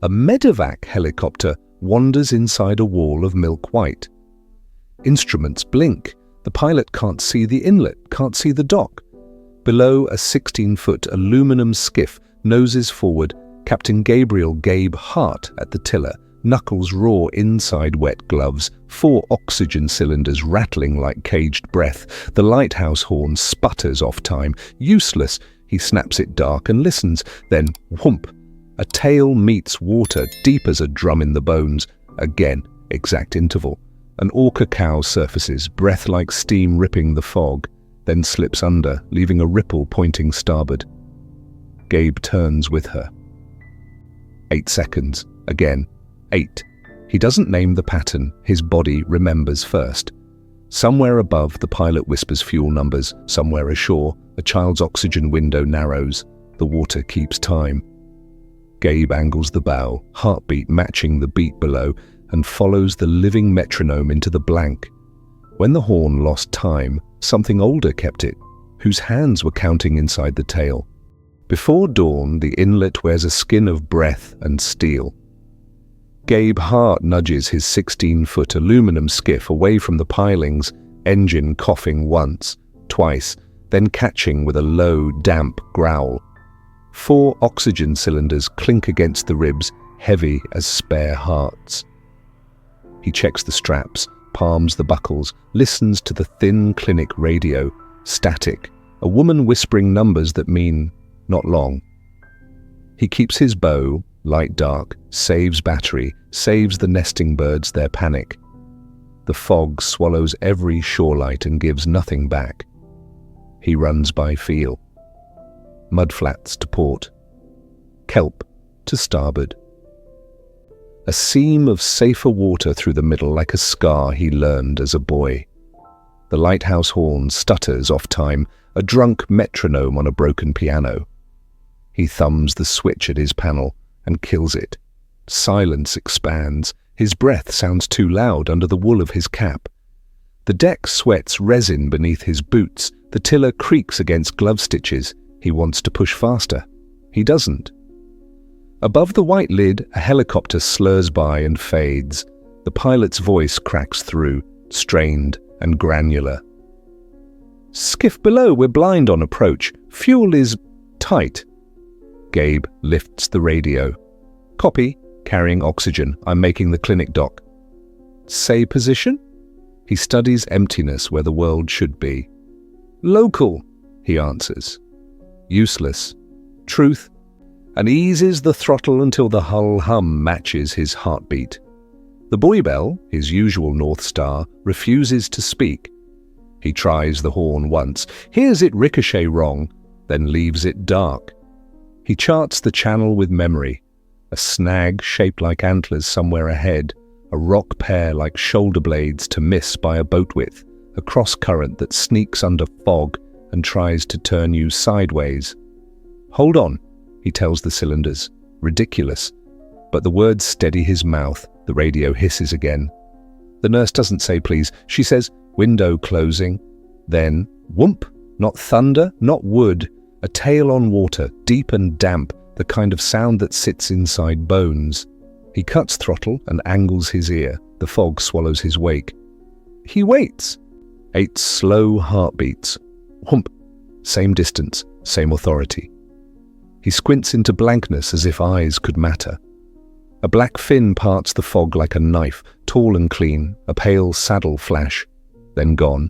A Medevac helicopter wanders inside a wall of milk white. Instruments blink. The pilot can't see the inlet, can't see the dock. Below, a 16-foot aluminum skiff noses forward, Captain Gabriel "Gabe" Hart at the tiller, knuckles raw inside wet gloves, 4 oxygen cylinders rattling like caged breath. The lighthouse horn sputters off time. Useless. He snaps it dark and listens. Then, whoomp! A tail meets water, deep as a drum in the bones. Again, exact interval. An Orca cow surfaces, breath like steam ripping the fog, then slips under, leaving a ripple pointing starboard. Gabe turns with her. 8 seconds. Again. 8. He doesn't name the pattern. His body remembers first. Somewhere above, the pilot whispers fuel numbers. Somewhere ashore, a child's oxygen window narrows. The water keeps time. Gabe angles the bow, heartbeat matching the beat below, and follows the living metronome into the blank. When the horn lost time, something older kept it, whose hands were counting inside the tail. Before dawn, the inlet wears a skin of breath and steel. Gabe Hart nudges his 16-foot aluminum skiff away from the pilings, engine coughing once, twice, then catching with a low, damp growl. 4 oxygen cylinders clink against the ribs, heavy as spare hearts. He checks the straps, palms the buckles, listens to the thin clinic radio, static, a woman whispering numbers that mean not long. He keeps his bow, light dark, saves battery, saves the nesting birds their panic. The fog swallows every shorelight and gives nothing back. He runs by feel. Mudflats to port. Kelp to starboard. A seam of safer water through the middle like a scar he learned as a boy. The lighthouse horn stutters off time, a drunk metronome on a broken piano. He thumbs the switch at his panel and kills it. Silence expands. His breath sounds too loud under the wool of his cap. The deck sweats resin beneath his boots. The tiller creaks against glove stitches. He wants to push faster. He doesn't. Above the white lid, a helicopter slurs by and fades. The pilot's voice cracks through, strained and granular. "Skiff below, we're blind on approach. Fuel is tight." Gabe lifts the radio. "Copy, carrying oxygen. I'm making the clinic dock." "Say position?" He studies emptiness where the world should be. "Local," he answers. Useless. Truth. And eases the throttle until the hull hum matches his heartbeat. The buoy bell, his usual North Star, refuses to speak. He tries the horn once, hears it ricochet wrong, then leaves it dark. He charts the channel with memory. A snag shaped like antlers somewhere ahead, a rock pair like shoulder blades to miss by a boat width, a cross-current that sneaks under fog and tries to turn you sideways. "Hold on," he tells the cylinders. Ridiculous. But the words steady his mouth. The radio hisses again. The nurse doesn't say please. She says, "Window closing." Then, whoomp, not thunder, not wood, a tail on water, deep and damp, the kind of sound that sits inside bones. He cuts throttle and angles his ear. The fog swallows his wake. He waits. 8 slow heartbeats. Whoomp. Same distance, same authority. He squints into blankness as if eyes could matter. A black fin parts the fog like a knife, tall and clean, a pale saddle flash, then gone.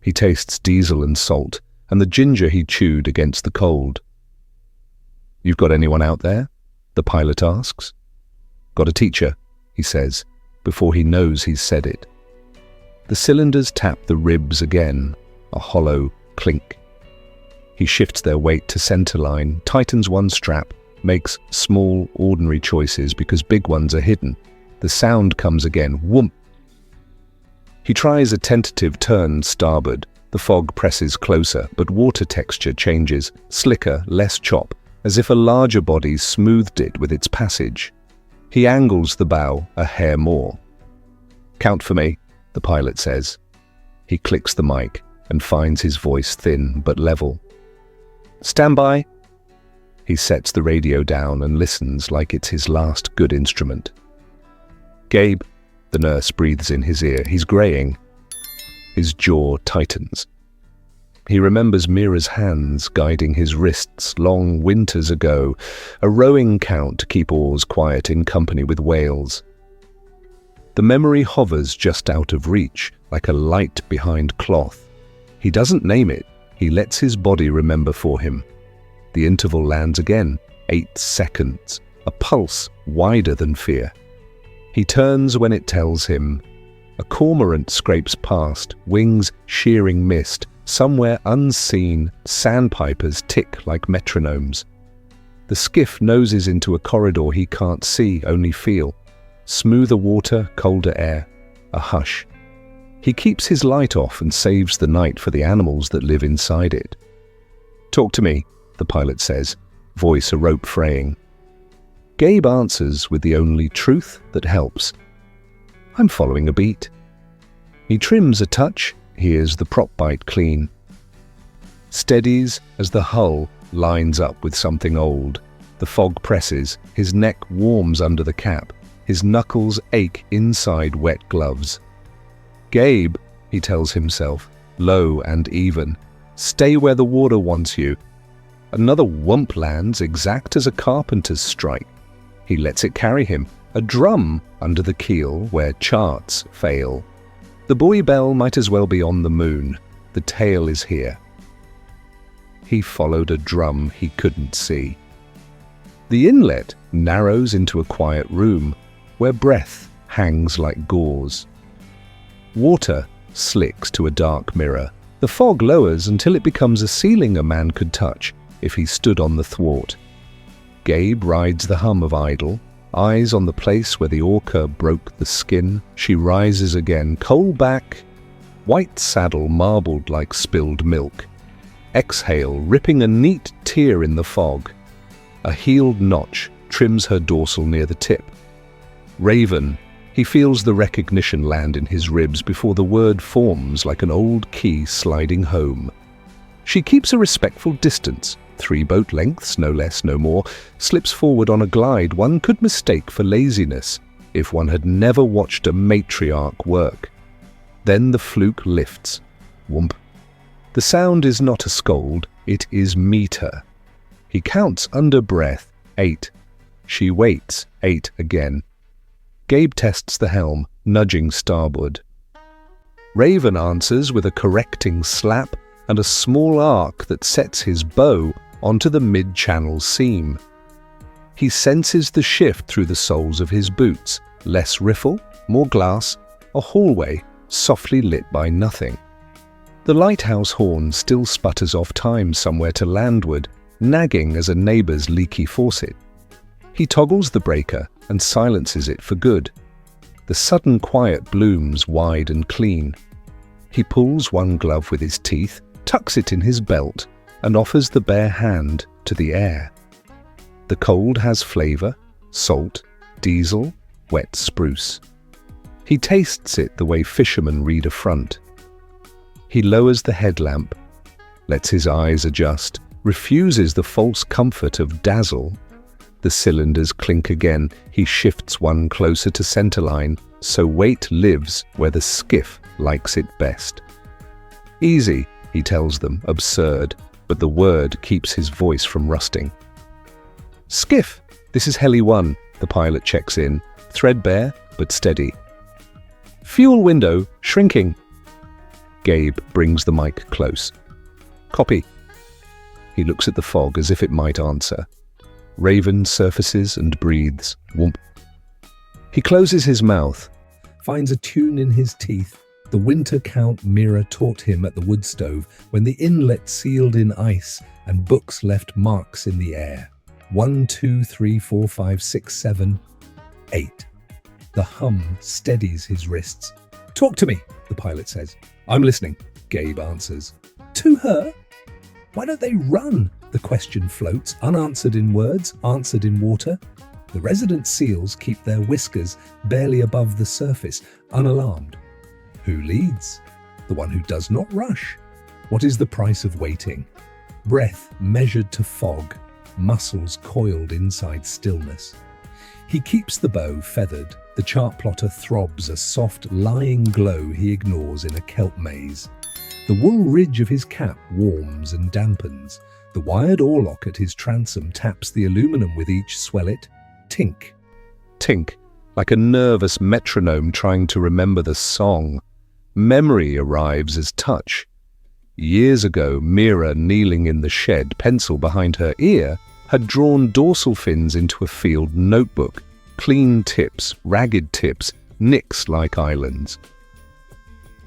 He tastes diesel and salt, and the ginger he chewed against the cold. "You've got anyone out there?" the pilot asks. "Got a teacher," he says, before he knows he's said it. The cylinders tap the ribs again, a hollow clink. He shifts their weight to centerline, tightens one strap, makes small, ordinary choices because big ones are hidden. The sound comes again, whoomp. He tries a tentative turn starboard. The fog presses closer, but water texture changes, slicker, less chop, as if a larger body smoothed it with its passage. He angles the bow a hair more. "Count for me," the pilot says. He clicks the mic and finds his voice thin but level. "Stand by." He sets the radio down and listens like it's his last good instrument. "Gabe," the nurse breathes in his ear. He's graying. His jaw tightens. He remembers Mira's hands guiding his wrists long winters ago, a rowing count to keep oars quiet in company with whales. The memory hovers just out of reach, like a light behind cloth. He doesn't name it. He lets his body remember for him. The interval lands again, 8 seconds, a pulse wider than fear. He turns when it tells him. A cormorant scrapes past, wings shearing mist. Somewhere unseen, sandpipers tick like metronomes. The skiff noses into a corridor he can't see, only feel. Smoother water, colder air, a hush. He keeps his light off and saves the night for the animals that live inside it. "Talk to me," the pilot says, voice a rope fraying. Gabe answers with the only truth that helps. "I'm following a beat." He trims a touch, hears the prop bite clean. Steadies as the hull lines up with something old. The fog presses, his neck warms under the cap, his knuckles ache inside wet gloves. "Gabe," he tells himself, low and even, "stay where the water wants you." Another whump lands exact as a carpenter's strike. He lets it carry him, a drum under the keel where charts fail. The buoy bell might as well be on the moon. The tail is here. He followed a drum he couldn't see. The inlet narrows into a quiet room where breath hangs like gauze. Water slicks to a dark mirror. The fog lowers until it becomes a ceiling a man could touch if he stood on the thwart. Gabe rides the hum of idle, eyes on the place where the Orca broke the skin. She rises again, coal back, white saddle marbled like spilled milk. Exhale, ripping a neat tear in the fog. A healed notch trims her dorsal near the tip. Raven, he feels the recognition land in his ribs before the word forms like an old key sliding home. She keeps a respectful distance, 3 boat lengths, no less, no more, slips forward on a glide one could mistake for laziness if one had never watched a matriarch work. Then the fluke lifts. Whoomp. The sound is not a scold, it is meter. He counts under breath, 8. She waits, 8 again. Gabe tests the helm, nudging starboard. Raven answers with a correcting slap and a small arc that sets his bow onto the mid-channel seam. He senses the shift through the soles of his boots, less riffle, more glass, a hallway softly lit by nothing. The lighthouse horn still sputters off time somewhere to landward, nagging as a neighbour's leaky faucet. He toggles the breaker and silences it for good. The sudden quiet blooms wide and clean. He pulls one glove with his teeth, tucks it in his belt, and offers the bare hand to the air. The cold has flavour, salt, diesel, wet spruce. He tastes it the way fishermen read a front. He lowers the headlamp, lets his eyes adjust, refuses the false comfort of dazzle. The cylinders clink again. He shifts one closer to centerline, so weight lives where the skiff likes it best. "Easy," he tells them, absurd, but the word keeps his voice from rusting. "Skiff, this is Heli 1, the pilot checks in, threadbare but steady. "Fuel window, shrinking." Gabe brings the mic close. "Copy." He looks at the fog as if it might answer. Raven surfaces and breathes. Whoomp. He closes his mouth, finds a tune in his teeth, the winter count Mira taught him at the wood stove when the inlet sealed in ice and books left marks in the air. 1, 2, 3, 4, 5, 6, 7, 8. The hum steadies his wrists. "Talk to me," the pilot says. "I'm listening," Gabe answers. "To her? Why don't they run?" The question floats, unanswered in words, answered in water. The resident seals keep their whiskers barely above the surface, unalarmed. Who leads? The one who does not rush. What is the price of waiting? Breath measured to fog. muscles coiled inside stillness. He keeps the bow feathered. The chart plotter throbs, a soft, lying glow he ignores in a kelp maze. The wool ridge of his cap warms and dampens. The wired oarlock at his transom taps the aluminum with each swellet. Tink. Tink, like a nervous metronome trying to remember the song. Memory arrives as touch. Years ago, Mira, kneeling in the shed, pencil behind her ear, had drawn dorsal fins into a field notebook. Clean tips, ragged tips, nicks like islands.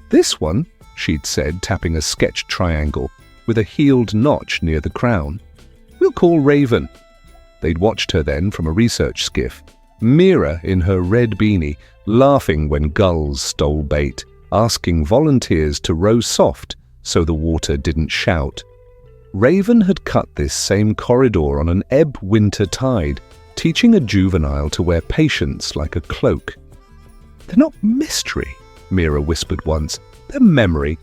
"This one," she'd said, tapping a sketched triangle with a healed notch near the crown. "We'll call Raven." They'd watched her then from a research skiff. Mira in her red beanie, laughing when gulls stole bait, asking volunteers to row soft so the water didn't shout. Raven had cut this same corridor on an ebb winter tide, teaching a juvenile to wear patience like a cloak. "They're not mystery," Mira whispered once. "They're memory."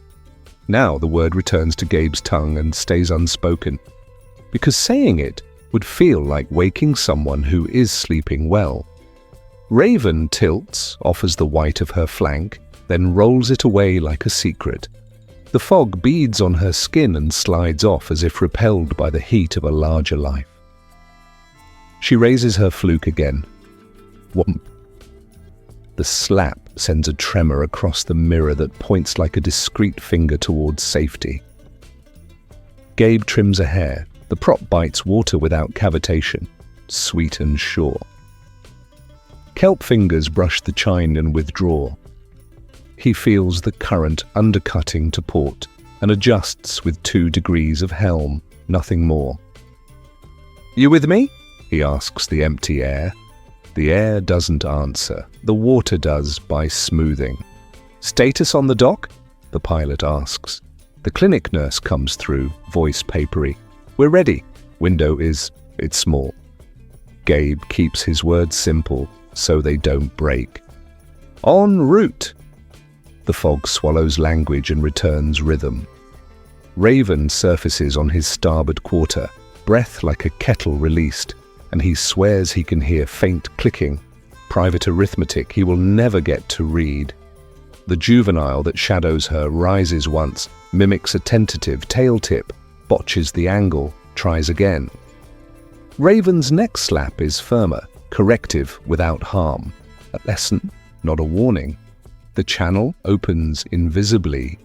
Now the word returns to Gabe's tongue and stays unspoken, because saying it would feel like waking someone who is sleeping well. Raven tilts, offers the white of her flank, then rolls it away like a secret. The fog beads on her skin and slides off as if repelled by the heat of a larger life. She raises her fluke again. Whomp. The slap sends a tremor across the mirror that points like a discreet finger towards safety. Gabe trims a hair. The prop bites water without cavitation, sweet and sure. Kelp fingers brush the chine and withdraw. He feels the current undercutting to port and adjusts with 2 degrees of helm, nothing more. "You with me?" he asks the empty air. The air doesn't answer. The water does by smoothing. "Status on the dock?" the pilot asks. The clinic nurse comes through, voice papery. "We're ready." It's small. Gabe keeps his words simple so they don't break. "En route." The fog swallows language and returns rhythm. Raven surfaces on his starboard quarter, breath like a kettle released, and he swears he can hear faint clicking, private arithmetic he will never get to read. The juvenile that shadows her rises once, mimics a tentative tail tip, botches the angle, tries again. Raven's next slap is firmer, corrective without harm. A lesson, not a warning. The channel opens invisibly,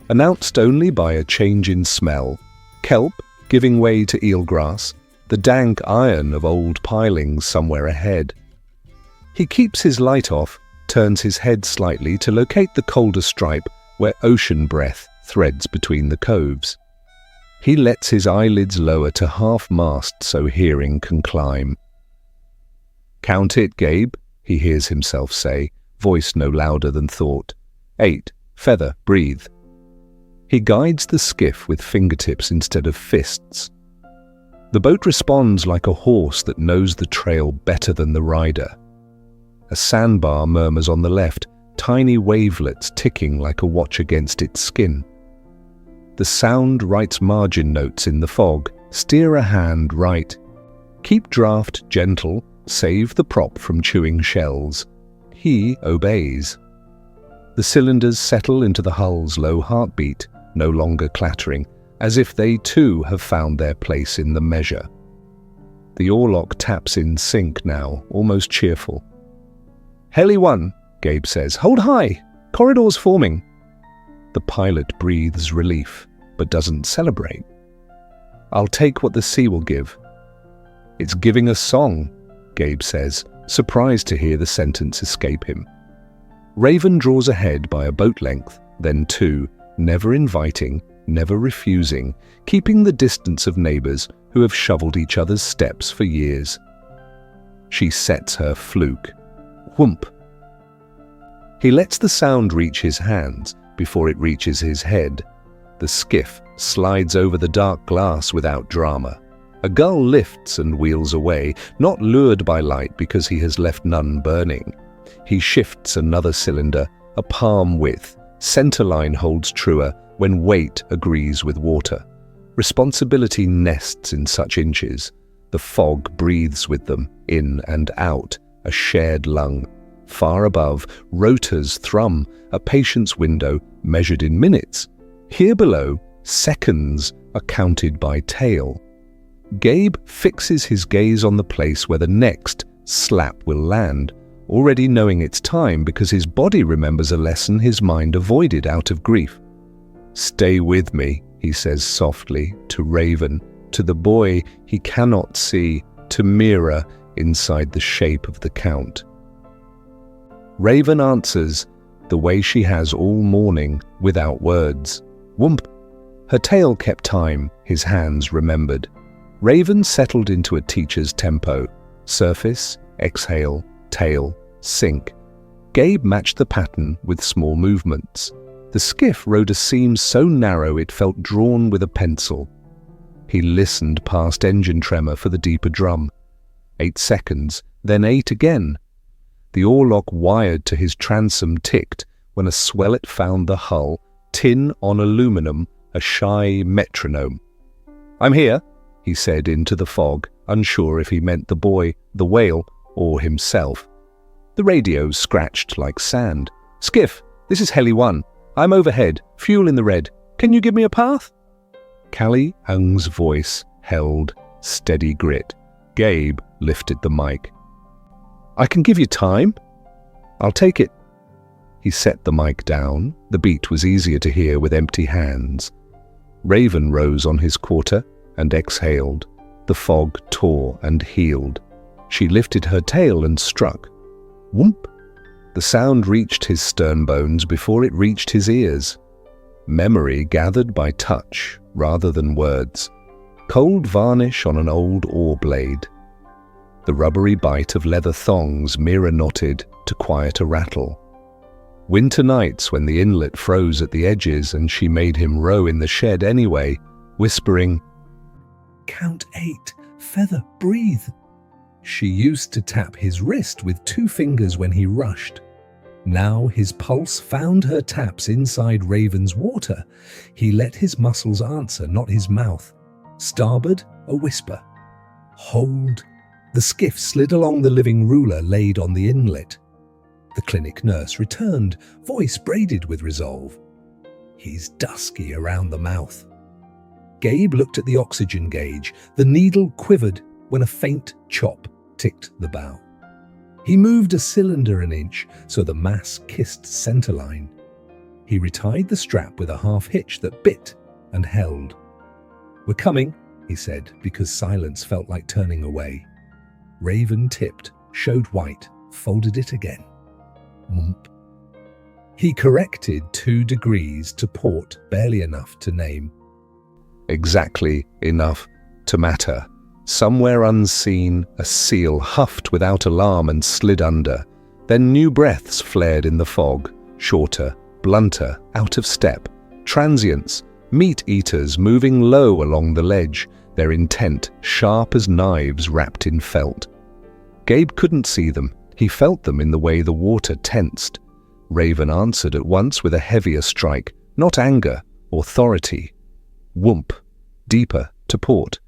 announced only by a change in smell, kelp giving way to eelgrass, the dank iron of old pilings somewhere ahead. He keeps his light off, turns his head slightly to locate the colder stripe where ocean breath threads between the coves. He lets his eyelids lower to half-mast so hearing can climb. "Count it, Gabe," he hears himself say, voice no louder than thought. 8, feather, breathe. He guides the skiff with fingertips instead of fists. The boat responds like a horse that knows the trail better than the rider. A sandbar murmurs on the left, tiny wavelets ticking like a watch against its skin. The sound writes margin notes in the fog. Steer a hand right. Keep draft gentle, save the prop from chewing shells. He obeys. The cylinders settle into the hull's low heartbeat, no longer clattering, as if they too have found their place in the measure. The oarlock taps in sync now, almost cheerful. "Heli 1, Gabe says. "Hold high! Corridors forming." The pilot breathes relief, but doesn't celebrate. "I'll take what the sea will give." "It's giving a song," Gabe says, surprised to hear the sentence escape him. Raven draws ahead by a boat length, then 2, never inviting, never refusing, keeping the distance of neighbors who have shoveled each other's steps for years. She sets her fluke. Whoomp. He lets the sound reach his hands before it reaches his head. The skiff slides over the dark glass without drama. A gull lifts and wheels away, not lured by light because he has left none burning. He shifts another cylinder, a palm width. Centerline holds truer when weight agrees with water. Responsibility nests in such inches. The fog breathes with them, in and out, a shared lung. Far above, rotors thrum, a patient's window measured in minutes. Here below, seconds are counted by tail. Gabe fixes his gaze on the place where the next slap will land, already knowing it's time because his body remembers a lesson his mind avoided out of grief. "Stay with me," he says softly, to Raven, to the boy he cannot see, to Mira inside the shape of the Count. Raven answers the way she has all morning, without words. Whoomp! Her tail kept time, his hands remembered. Raven settled into a teacher's tempo. Surface, exhale, tail, sink. Gabe matched the pattern with small movements. The skiff rode a seam so narrow it felt drawn with a pencil. He listened past engine tremor for the deeper drum. 8 seconds, then 8 again. The oarlock wired to his transom ticked when a swellet found the hull, tin on aluminum, a shy metronome. "I'm here," he said into the fog, unsure if he meant the boy, the whale, or himself. The radio scratched like sand. "Skiff, this is Heli 1. I'm overhead, fuel in the red. Can you give me a path?" Callie Ung's voice held steady grit. Gabe lifted the mic. "I can give you time. I'll take it." He set the mic down. The beat was easier to hear with empty hands. Raven rose on his quarter and exhaled. The fog tore and healed. She lifted her tail and struck. Whoomp! The sound reached his stern bones before it reached his ears. Memory gathered by touch rather than words. Cold varnish on an old oar blade. The rubbery bite of leather thongs Mira knotted to quiet a rattle. Winter nights when the inlet froze at the edges and she made him row in the shed anyway, whispering, "Count 8, feather, breathe." She used to tap his wrist with 2 fingers when he rushed. Now his pulse found her taps inside Raven's water. He let his muscles answer, not his mouth. Starboard, a whisper. Hold. The skiff slid along the living ruler laid on the inlet. The clinic nurse returned, voice braided with resolve. He's dusky around the mouth. Gabe looked at the oxygen gauge. The needle quivered when a faint chop ticked the bow. He moved a cylinder an inch so the mass kissed centerline. He retied the strap with a half hitch that bit and held. "We're coming," he said, because silence felt like turning away. Raven tipped, showed white, folded it again. Mump. He corrected 2 degrees to port, barely enough to name. Exactly enough to matter. Somewhere unseen, a seal huffed without alarm and slid under. Then new breaths flared in the fog, shorter, blunter, out of step. Transients, meat-eaters moving low along the ledge, their intent sharp as knives wrapped in felt. Gabe couldn't see them. He felt them in the way the water tensed. Raven answered at once with a heavier strike, not anger, authority. Whoomp, deeper, to port.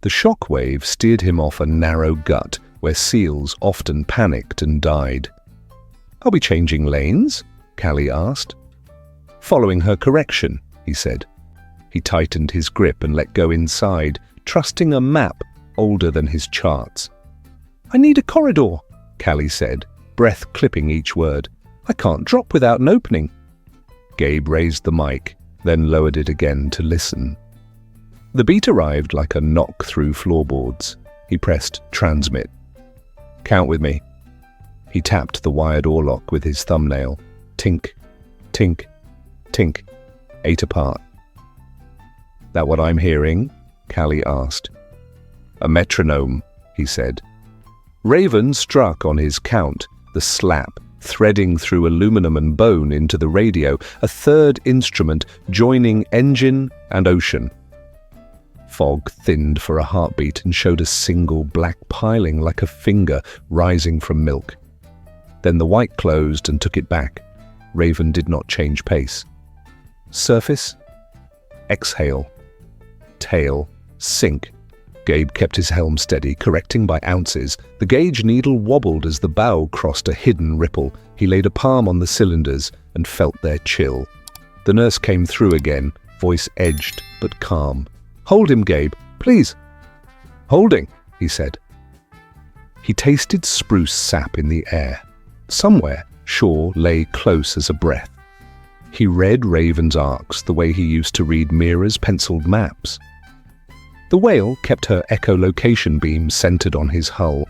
The shock wave steered him off a narrow gut where seals often panicked and died. "Are we changing lanes?" Callie asked. "Following her correction," he said. He tightened his grip and let go inside, trusting a map older than his charts. "I need a corridor," Callie said, breath clipping each word. "I can't drop without an opening." Gabe raised the mic, then lowered it again to listen. The beat arrived like a knock through floorboards. He pressed transmit. "Count with me." He tapped the wired oarlock with his thumbnail. Tink, tink, tink. 8 apart. "That what I'm hearing?" Callie asked. "A metronome," he said. Raven struck on his count, the slap, threading through aluminum and bone into the radio, a third instrument joining engine and ocean. Fog thinned for a heartbeat and showed a single black piling like a finger rising from milk. Then the white closed and took it back. Raven did not change pace. Surface, exhale, tail, sink. Gabe kept his helm steady, correcting by ounces. The gauge needle wobbled as the bow crossed a hidden ripple. He laid a palm on the cylinders and felt their chill. The nurse came through again, voice edged but calm. "Hold him, Gabe, please." "Holding," he said. He tasted spruce sap in the air. Somewhere, shore lay close as a breath. He read Raven's arcs the way he used to read Mira's penciled maps. The whale kept her echolocation beam centered on his hull,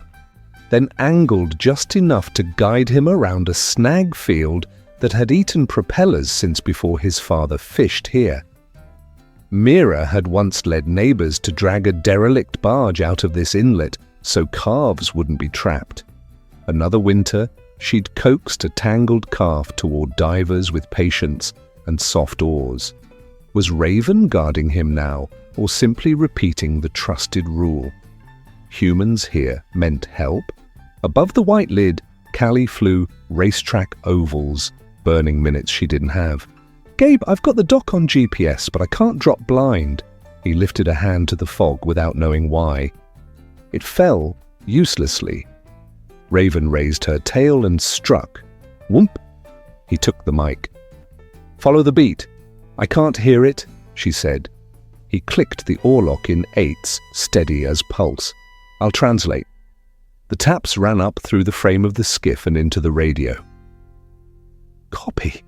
then angled just enough to guide him around a snag field that had eaten propellers since before his father fished here. Mira had once led neighbors to drag a derelict barge out of this inlet so calves wouldn't be trapped. Another winter, she'd coaxed a tangled calf toward divers with patience and soft oars. Was Raven guarding him now, or simply repeating the trusted rule? Humans here meant help. Above the white lid, Callie flew racetrack ovals, burning minutes she didn't have. "Gabe, I've got the dock on GPS, but I can't drop blind." He lifted a hand to the fog without knowing why. It fell uselessly. Raven raised her tail and struck. Whoomp! He took the mic. "Follow the beat." "I can't hear it," she said. He clicked the oarlock in eights, steady as pulse. "I'll translate." The taps ran up through the frame of the skiff and into the radio. "Copy,"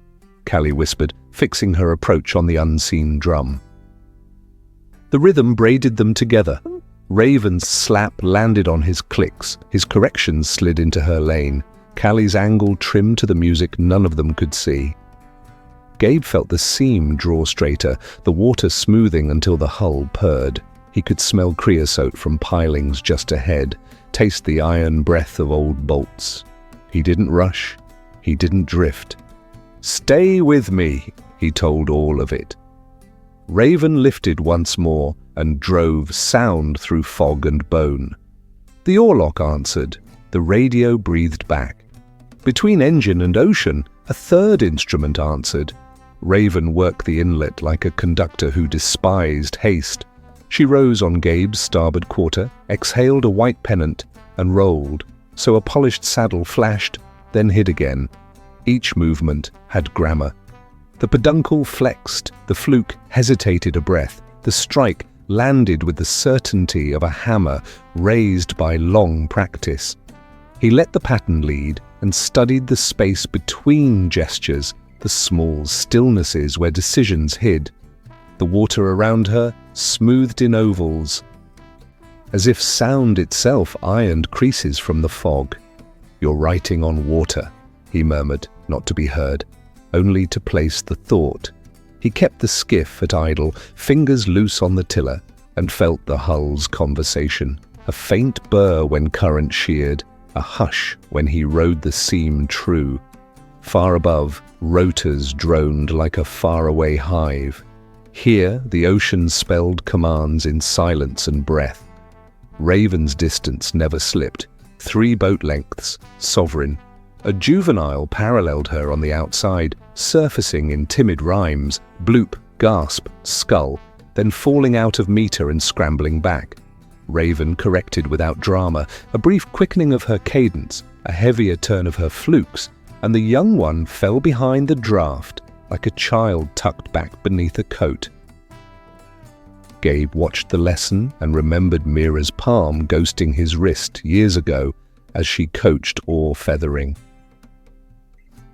Callie whispered, fixing her approach on the unseen drum. The rhythm braided them together. Raven's slap landed on his clicks. His corrections slid into her lane. Callie's angle trimmed to the music none of them could see. Gabe felt the seam draw straighter, the water smoothing until the hull purred. He could smell creosote from pilings just ahead, taste the iron breath of old bolts. He didn't rush. He didn't drift. "Stay with me," he told all of it. Raven lifted once more and drove sound through fog and bone. The oarlock answered. The radio breathed back. Between engine and ocean, a third instrument answered. Raven worked the inlet like a conductor who despised haste. She rose on Gabe's starboard quarter, exhaled a white pennant, and rolled, so a polished saddle flashed, then hid again. Each movement had grammar. The peduncle flexed, the fluke hesitated a breath, the strike landed with the certainty of a hammer raised by long practice. He let the pattern lead and studied the space between gestures, the small stillnesses where decisions hid. The water around her smoothed in ovals, as if sound itself ironed creases from the fog. "You're writing on water," he murmured, not to be heard, only to place the thought. He kept the skiff at idle, fingers loose on the tiller, and felt the hull's conversation. A faint burr when current sheared, a hush when he rode the seam true. Far above, rotors droned like a faraway hive. Here, the ocean spelled commands in silence and breath. Raven's distance never slipped, 3 boat lengths, sovereign. A juvenile paralleled her on the outside, surfacing in timid rhymes, bloop, gasp, scull, then falling out of meter and scrambling back. Raven corrected without drama, a brief quickening of her cadence, a heavier turn of her flukes, and the young one fell behind the draft like a child tucked back beneath a coat. Gabe watched the lesson and remembered Mira's palm ghosting his wrist years ago as she coached oar feathering.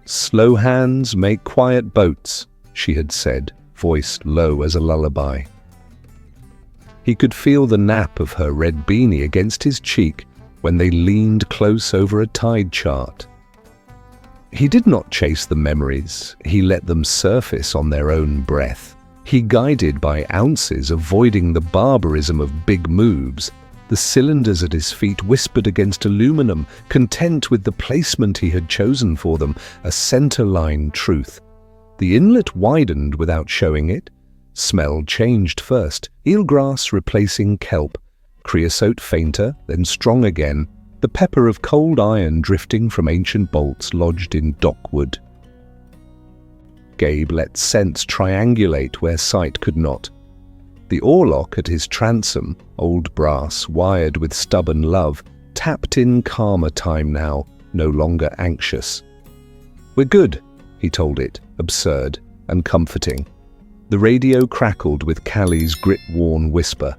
"Slow hands make quiet boats," she had said, voice low as a lullaby. He could feel the nap of her red beanie against his cheek when they leaned close over a tide chart. He did not chase the memories, he let them surface on their own breath. He guided by ounces, avoiding the barbarism of big moves. The cylinders at his feet whispered against aluminum, content with the placement he had chosen for them, a center-line truth. The inlet widened without showing it. Smell changed first, eelgrass replacing kelp, creosote fainter, then strong again, the pepper of cold iron drifting from ancient bolts lodged in dockwood. Gabe let sense triangulate where sight could not. The oarlock at his transom, old brass wired with stubborn love, tapped in calmer time now, no longer anxious. "We're good," he told it, absurd and comforting. The radio crackled with Callie's grit-worn whisper.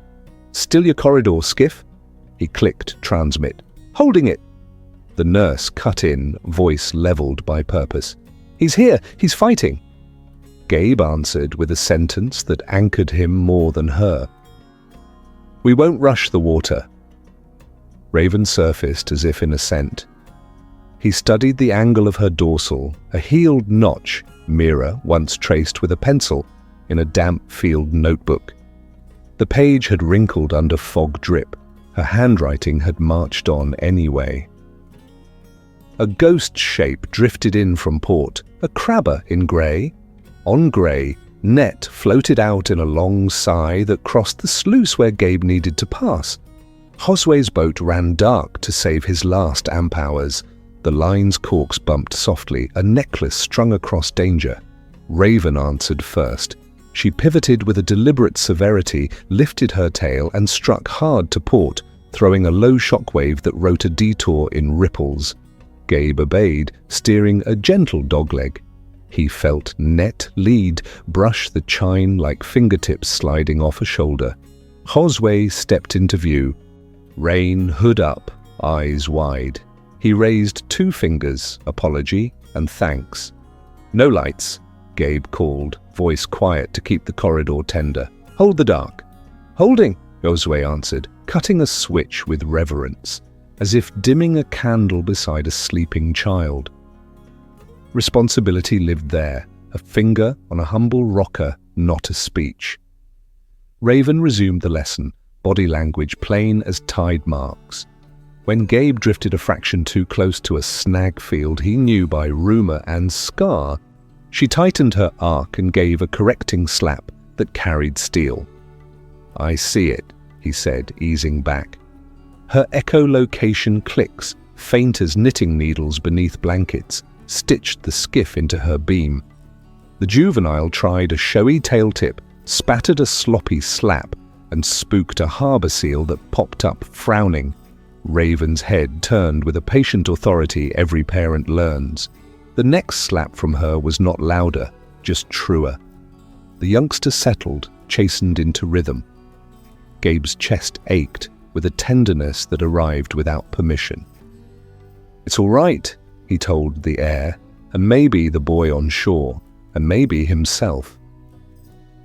"Still your corridor, Skiff?" He clicked transmit. "Holding it." The nurse cut in, voice leveled by purpose. "He's here! He's fighting!" Gabe answered with a sentence that anchored him more than her. "We won't rush the water." Raven surfaced as if in assent. He studied the angle of her dorsal, a healed notch, Mira once traced with a pencil, in a damp field notebook. The page had wrinkled under fog drip. Her handwriting had marched on anyway. A ghost shape drifted in from port, a crabber in grey. On grey, net floated out in a long sigh that crossed the sluice where Gabe needed to pass. Hosway's boat ran dark to save his last amp hours. The line's corks bumped softly, a necklace strung across danger. Raven answered first. She pivoted with a deliberate severity, lifted her tail and struck hard to port, throwing a low shockwave that wrote a detour in ripples. Gabe obeyed, steering a gentle dogleg. He felt net lead brush the chine like fingertips sliding off a shoulder. Hosway stepped into view. Rain hood up, eyes wide. He raised 2 fingers, apology and thanks. "No lights," Gabe called, voice quiet to keep the corridor tender. "Hold the dark." "Holding," Hosway answered, cutting a switch with reverence, as if dimming a candle beside a sleeping child. Responsibility lived there, a finger on a humble rocker, not a speech. Raven resumed the lesson, body language plain as tide marks. When Gabe drifted a fraction too close to a snag field he knew by rumour and scar, she tightened her arc and gave a correcting slap that carried steel. "I see it," he said, easing back. Her echolocation clicks, faint as knitting needles beneath blankets, stitched the skiff into her beam. The juvenile tried a showy tail tip, spattered a sloppy slap, and spooked a harbour seal that popped up frowning. Raven's head turned with a patient authority every parent learns. The next slap from her was not louder, just truer. The youngster settled, chastened into rhythm. Gabe's chest ached with a tenderness that arrived without permission. "It's all right," he told the air, and maybe the boy on shore, and maybe himself.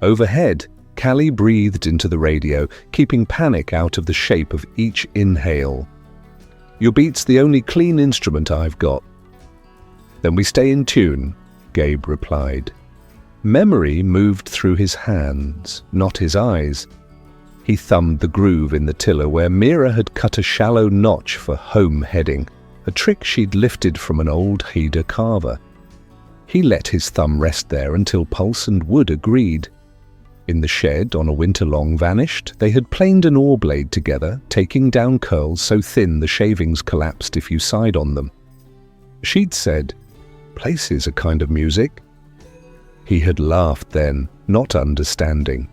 Overhead, Callie breathed into the radio, keeping panic out of the shape of each inhale. "Your beat's the only clean instrument I've got." "Then we stay in tune," Gabe replied. Memory moved through his hands, not his eyes. He thumbed the groove in the tiller where Mira had cut a shallow notch for home heading, a trick she'd lifted from an old Haida carver. He let his thumb rest there until Pulse and Wood agreed. In the shed, on a winter-long vanished, they had planed an oar blade together, taking down curls so thin the shavings collapsed if you sighed on them. She'd said, "Place is a kind of music." He had laughed then, not understanding.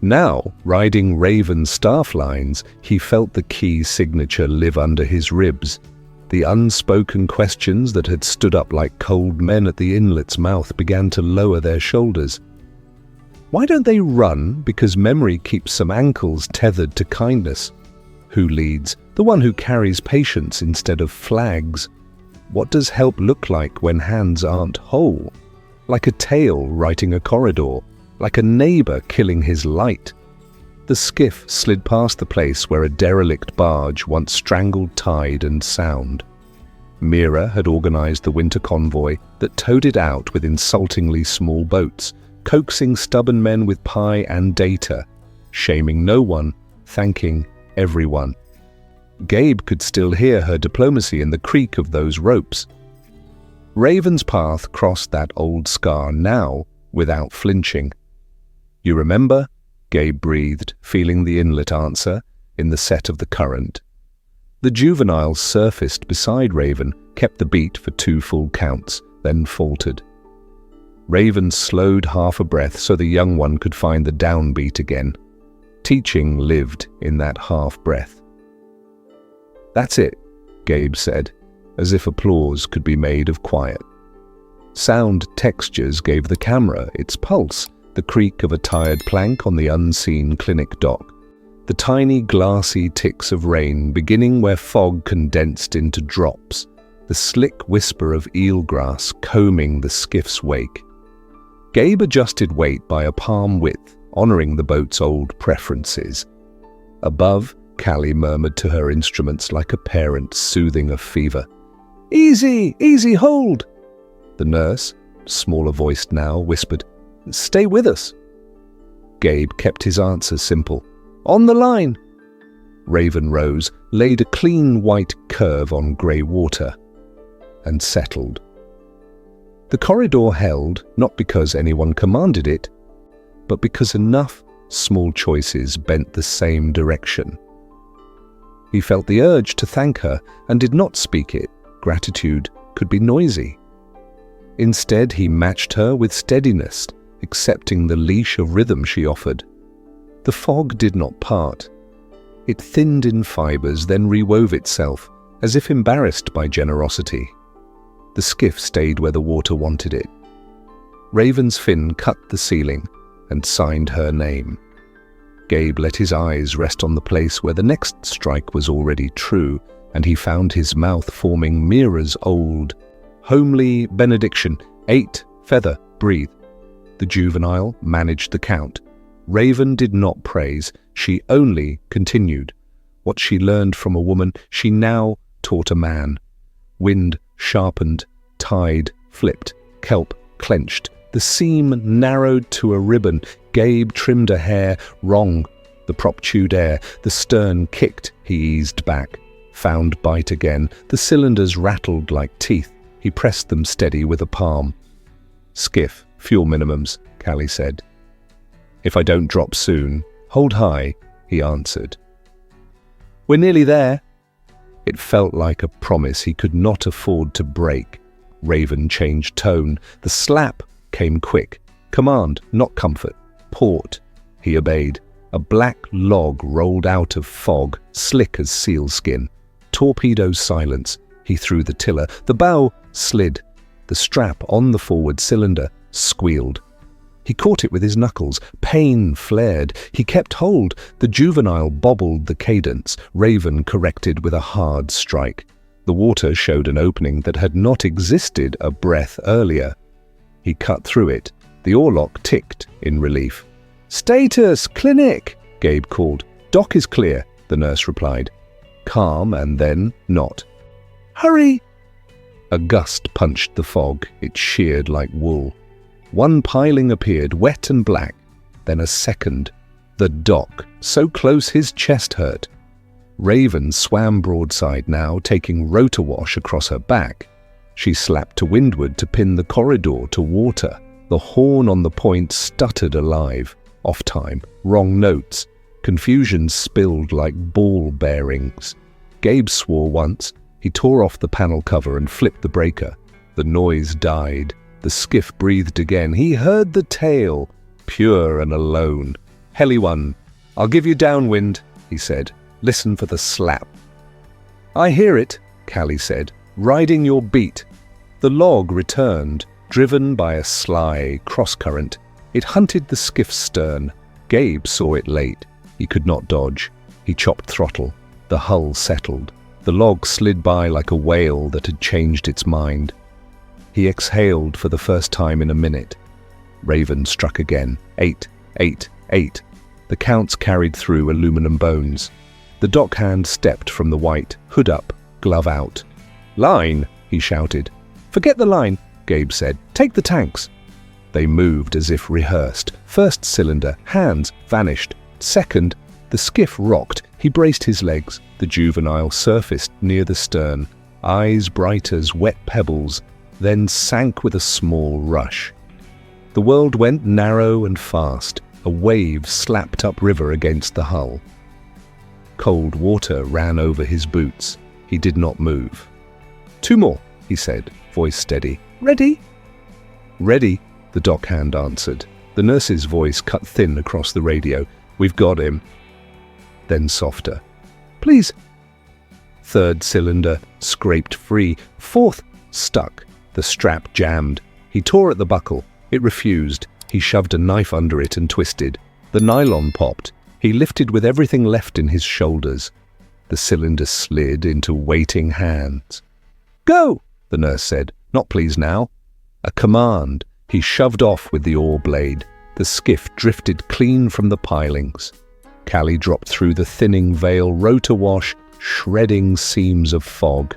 Now, riding Raven's staff lines, he felt the key signature live under his ribs. The unspoken questions that had stood up like cold men at the inlet's mouth began to lower their shoulders. Why don't they run because memory keeps some ankles tethered to kindness? Who leads? The one who carries patience instead of flags. What does help look like when hands aren't whole? Like a tail writing a corridor, like a neighbour killing his light. The skiff slid past the place where a derelict barge once strangled tide and sound. Mira had organised the winter convoy that towed it out with insultingly small boats, coaxing stubborn men with pie and data, shaming no one, thanking everyone. Gabe could still hear her diplomacy in the creak of those ropes. Raven's path crossed that old scar now, without flinching. "You remember?" Gabe breathed, feeling the inlet answer in the set of the current. The juvenile surfaced beside Raven, kept the beat for 2 full counts, then faltered. Raven slowed half a breath so the young one could find the downbeat again. Teaching lived in that half breath. "That's it," Gabe said, as if applause could be made of quiet. Sound textures gave the camera its pulse, the creak of a tired plank on the unseen clinic dock, the tiny glassy ticks of rain beginning where fog condensed into drops, the slick whisper of eelgrass combing the skiff's wake. Gabe adjusted weight by a palm width, honoring the boat's old preferences. Above, Callie murmured to her instruments like a parent soothing a fever. "Easy, easy, hold!" The nurse, smaller voiced now, whispered, "Stay with us." Gabe kept his answer simple. "On the line!" Raven rose, laid a clean white curve on grey water, and settled. The corridor held, not because anyone commanded it, but because enough small choices bent the same direction. He felt the urge to thank her and did not speak it. Gratitude could be noisy. Instead, he matched her with steadiness, accepting the leash of rhythm she offered. The fog did not part. It thinned in fibers, then rewove itself, as if embarrassed by generosity. The skiff stayed where the water wanted it. Raven's fin cut the ceiling and signed her name. Gabe let his eyes rest on the place where the next strike was already true, and he found his mouth forming Mira's old, homely benediction: 8, feather, breathe. The juvenile managed the count. Raven did not praise, she only continued. What she learned from a woman, she now taught a man. Wind sharpened, tide flipped, kelp clenched. The seam narrowed to a ribbon. Gabe trimmed a hair. Wrong. The prop chewed air. The stern kicked. He eased back. Found bite again. The cylinders rattled like teeth. He pressed them steady with a palm. "Skiff, fuel minimums," Callie said. "If I don't drop soon, hold high," he answered. "We're nearly there." It felt like a promise he could not afford to break. Raven changed tone. The slap came quick. Command, not comfort. Port. He obeyed. A black log rolled out of fog, slick as sealskin. Torpedo silence. He threw the tiller. The bow slid. The strap on the forward cylinder squealed. He caught it with his knuckles. Pain flared. He kept hold. The juvenile bobbled the cadence. Raven corrected with a hard strike. The water showed an opening that had not existed a breath earlier. He cut through it. The oarlock ticked in relief. "Status! Clinic!" Gabe called. "Dock is clear," the nurse replied. Calm and then not. "Hurry!" A gust punched the fog. It sheared like wool. One piling appeared, wet and black. Then a second. The dock, so close his chest hurt. Raven swam broadside now, taking rotor wash across her back. She slapped to windward to pin the corridor to water. The horn on the point stuttered alive. Off time, wrong notes. Confusion spilled like ball bearings. Gabe swore once. He tore off the panel cover and flipped the breaker. The noise died. The skiff breathed again. He heard the tail, pure and alone. "Heli one, I'll give you downwind," he said. "Listen for the slap." "I hear it," Callie said, "riding your beat." The log returned, driven by a sly cross-current. It hunted the skiff's stern. Gabe saw it late. He could not dodge. He chopped throttle. The hull settled. The log slid by like a whale that had changed its mind. He exhaled for the first time in a minute. Raven struck again. 8, 8, 8. The counts carried through aluminum bones. The dockhand stepped from the white, hood up, glove out. "Line!" he shouted. "Forget the line," Gabe said. "Take the tanks." They moved as if rehearsed. First cylinder, hands, vanished. Second, the skiff rocked. He braced his legs. The juvenile surfaced near the stern, eyes bright as wet pebbles, then sank with a small rush. The world went narrow and fast. A wave slapped upriver against the hull. Cold water ran over his boots. He did not move. "2 more," he said, voice steady. "Ready?" "Ready," the dockhand answered. The nurse's voice cut thin across the radio. "We've got him." Then softer. "Please." Third cylinder, scraped free. Fourth, stuck. The strap jammed. He tore at the buckle. It refused. He shoved a knife under it and twisted. The nylon popped. He lifted with everything left in his shoulders. The cylinder slid into waiting hands. "Go!" the nurse said. "Not please now." A command. He shoved off with the oar blade. The skiff drifted clean from the pilings. Callie dropped through the thinning veil, rotor wash, shredding seams of fog.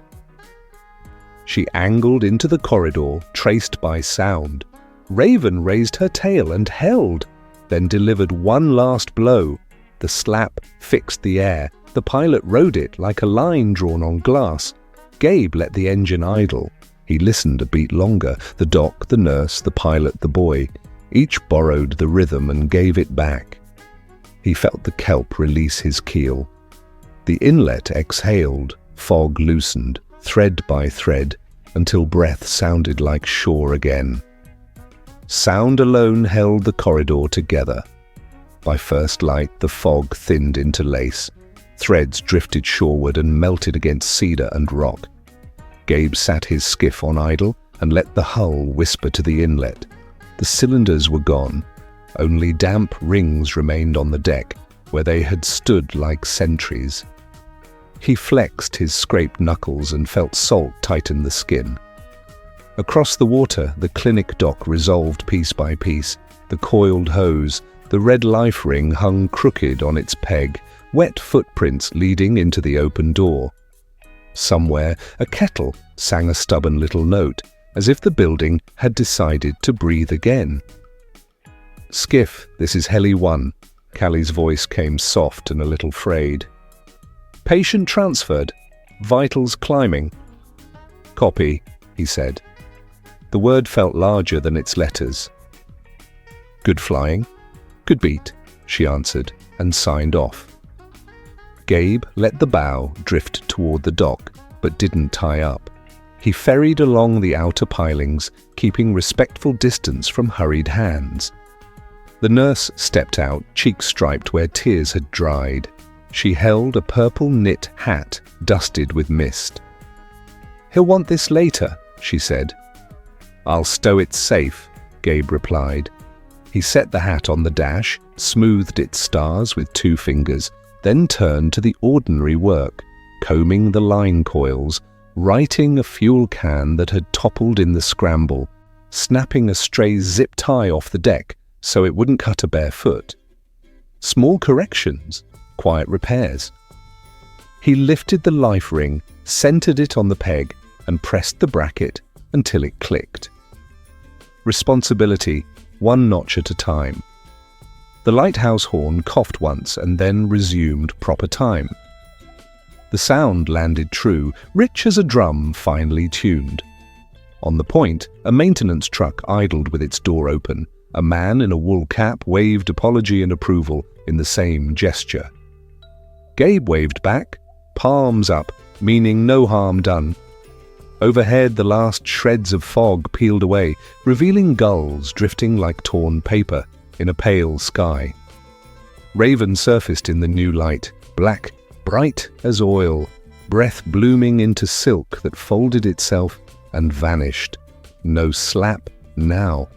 She angled into the corridor, traced by sound. Raven raised her tail and held, then delivered one last blow. The slap fixed the air. The pilot rode it like a line drawn on glass. Gabe let the engine idle. He listened a beat longer. The doc, the nurse, the pilot, the boy. Each borrowed the rhythm and gave it back. He felt the kelp release his keel. The inlet exhaled, fog loosened, thread by thread, until breath sounded like shore again. Sound alone held the corridor together. By first light, the fog thinned into lace. Threads drifted shoreward and melted against cedar and rock. Gabe sat his skiff on idle and let the hull whisper to the inlet. The cylinders were gone. Only damp rings remained on the deck, where they had stood like sentries. He flexed his scraped knuckles and felt salt tighten the skin. Across the water, the clinic dock resolved piece by piece. The coiled hose, the red life ring hung crooked on its peg, wet footprints leading into the open door. Somewhere, a kettle sang a stubborn little note, as if the building had decided to breathe again. "Skiff, this is Heli 1. Callie's voice came soft and a little frayed. "Patient transferred. Vitals climbing." "Copy," he said. The word felt larger than its letters. "Good flying?" "Good beat," she answered, and signed off. Gabe let the bow drift toward the dock, but didn't tie up. He ferried along the outer pilings, keeping respectful distance from hurried hands. The nurse stepped out, cheeks striped where tears had dried. She held a purple knit hat dusted with mist. "He'll want this later," she said. "I'll stow it safe," Gabe replied. He set the hat on the dash, smoothed its stars with 2 fingers, then turned to the ordinary work, combing the line coils, righting a fuel can that had toppled in the scramble, snapping a stray zip tie off the deck so it wouldn't cut a bare foot. Small corrections, quiet repairs. He lifted the life ring, centered it on the peg, and pressed the bracket until it clicked. Responsibility, 1 notch at a time. The lighthouse horn coughed once and then resumed proper time. The sound landed true, rich as a drum finely tuned. On the point, a maintenance truck idled with its door open. A man in a wool cap waved apology and approval in the same gesture. Gabe waved back, palms up, meaning no harm done. Overhead, the last shreds of fog peeled away, revealing gulls drifting like torn paper in a pale sky. Raven surfaced in the new light, black, bright as oil, breath blooming into silk that folded itself and vanished. No slap now.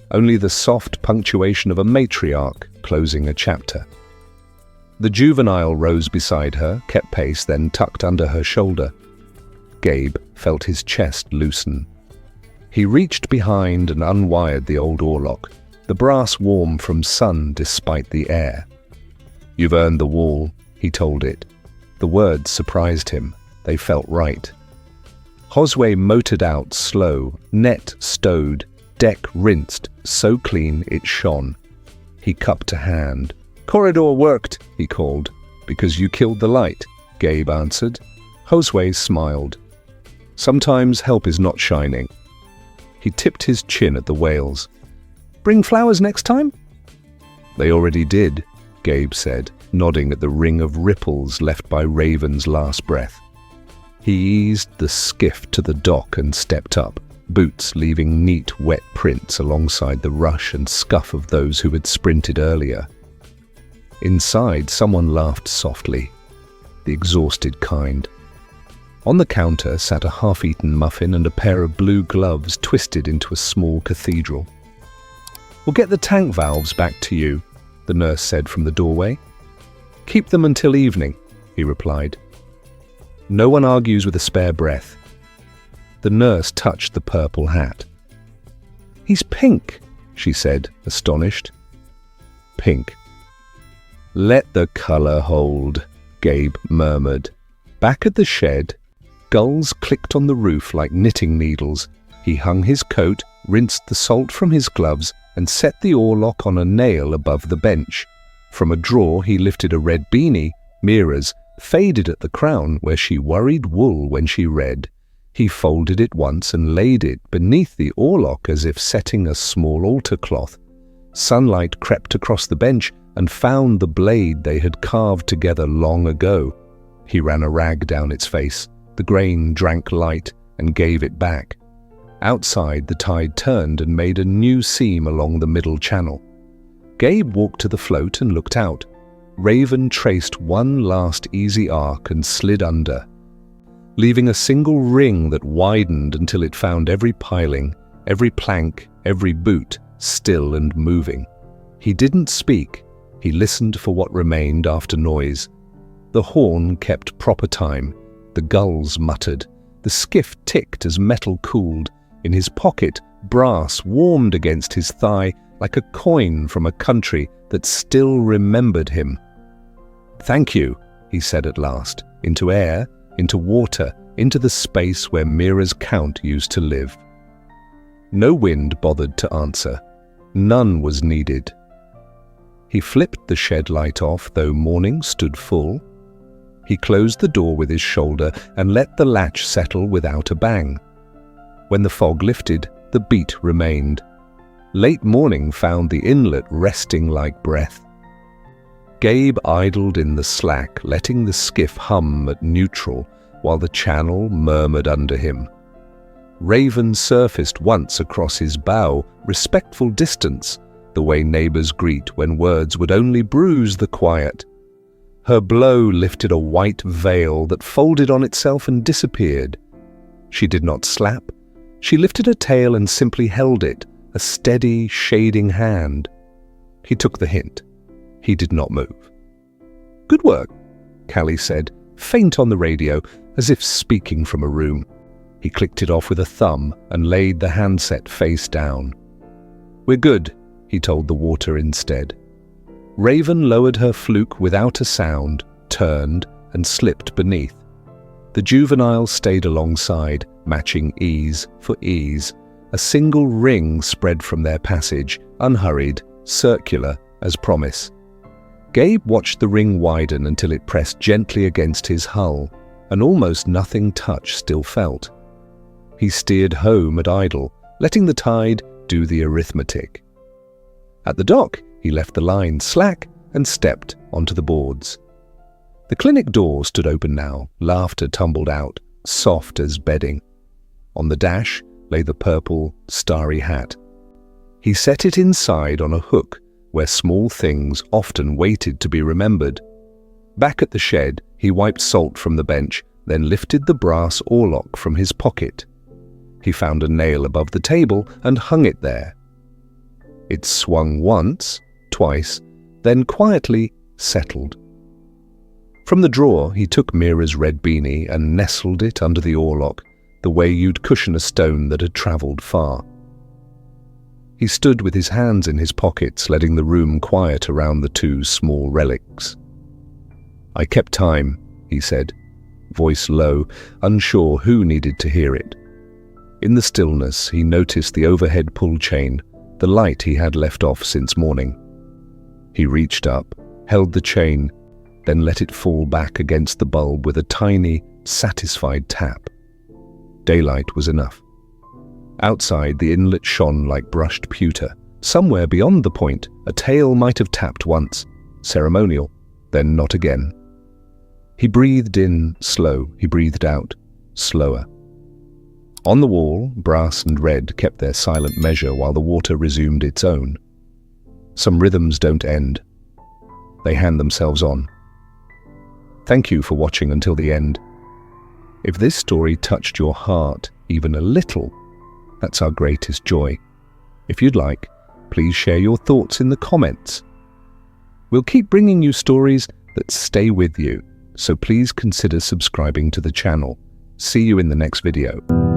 Only the soft punctuation of a matriarch closing a chapter. The juvenile rose beside her, kept pace, then tucked under her shoulder. Gabe felt his chest loosen. He reached behind and unwired the old oarlock, the brass warm from sun despite the air. "You've earned the wall," he told it. The words surprised him. They felt right. Hosway motored out slow, net stowed, deck rinsed, so clean it shone. He cupped a hand. "Corridor worked," he called. "Because you killed the light," Gabe answered. Hosway smiled. "Sometimes help is not shining." He tipped his chin at the whales. "Bring flowers next time?" "They already did," Gabe said, nodding at the ring of ripples left by Raven's last breath. He eased the skiff to the dock and stepped up, boots leaving neat, wet prints alongside the rush and scuff of those who had sprinted earlier. Inside, someone laughed softly, the exhausted kind. On the counter sat a half-eaten muffin and a pair of blue gloves twisted into a small cathedral. "We'll get the tank valves back to you," the nurse said from the doorway. "Keep them until evening," he replied. No one argues with a spare breath. The nurse touched the purple hat. "He's pink," she said, astonished. "Pink." "Let the color hold," Gabe murmured. Back at the shed, gulls clicked on the roof like knitting needles. He hung his coat, rinsed the salt from his gloves, and set the oarlock on a nail above the bench. From a drawer he lifted a red beanie, Mira's, faded at the crown where she worried wool when she read. He folded it once and laid it beneath the oarlock as if setting a small altar cloth. Sunlight crept across the bench and found the blade they had carved together long ago. He ran a rag down its face. The grain drank light and gave it back. Outside, the tide turned and made a new seam along the middle channel. Gabe walked to the float and looked out. Raven traced one last easy arc and slid under, leaving a single ring that widened until it found every piling, every plank, every boot, still and moving. He didn't speak. He listened for what remained after noise. The horn kept proper time. The gulls muttered. The skiff ticked as metal cooled. In his pocket, brass warmed against his thigh like a coin from a country that still remembered him. "Thank you," he said at last, into air, into water, into the space where Mira's count used to live. No wind bothered to answer. None was needed. He flipped the shed light off, though morning stood full. He closed the door with his shoulder and let the latch settle without a bang. When the fog lifted, the beat remained. Late morning found the inlet resting like breath. Gabe idled in the slack, letting the skiff hum at neutral while the channel murmured under him. Raven surfaced once across his bow, respectful distance, the way neighbors greet when words would only bruise the quiet. Her blow lifted a white veil that folded on itself and disappeared. She did not slap. She lifted her tail and simply held it, a steady, shading hand. He took the hint. He did not move. "Good work," Callie said, faint on the radio, as if speaking from a room. He clicked it off with a thumb and laid the handset face down. "We're good," he told the water instead. Raven lowered her fluke without a sound, turned, and slipped beneath. The juvenile stayed alongside, matching ease for ease. A single ring spread from their passage, unhurried, circular, as promise. Gabe watched the ring widen until it pressed gently against his hull, and almost nothing touch still felt. He steered home at idle, letting the tide do the arithmetic. At the dock, he left the line slack and stepped onto the boards. The clinic door stood open now, laughter tumbled out, soft as bedding. On the dash lay the purple, starry hat. He set it inside on a hook, where small things often waited to be remembered. Back at the shed, he wiped salt from the bench, then lifted the brass oarlock from his pocket. He found a nail above the table and hung it there. It swung once, twice, then quietly settled. From the drawer, he took Mira's red beanie and nestled it under the oarlock, the way you'd cushion a stone that had travelled far. He stood with his hands in his pockets, letting the room quiet around the two small relics. "I kept time," he said, voice low, unsure who needed to hear it. In the stillness, he noticed the overhead pull chain, the light he had left off since morning. He reached up, held the chain, then let it fall back against the bulb with a tiny, satisfied tap. Daylight was enough. Outside, the inlet shone like brushed pewter. Somewhere beyond the point, a tail might have tapped once, ceremonial, then not again. He breathed in slow, he breathed out slower. On the wall, brass and red kept their silent measure while the water resumed its own. Some rhythms don't end. They hand themselves on. Thank you for watching until the end. If this story touched your heart even a little, that's our greatest joy. If you'd like, please share your thoughts in the comments. We'll keep bringing you stories that stay with you, so please consider subscribing to the channel. See you in the next video.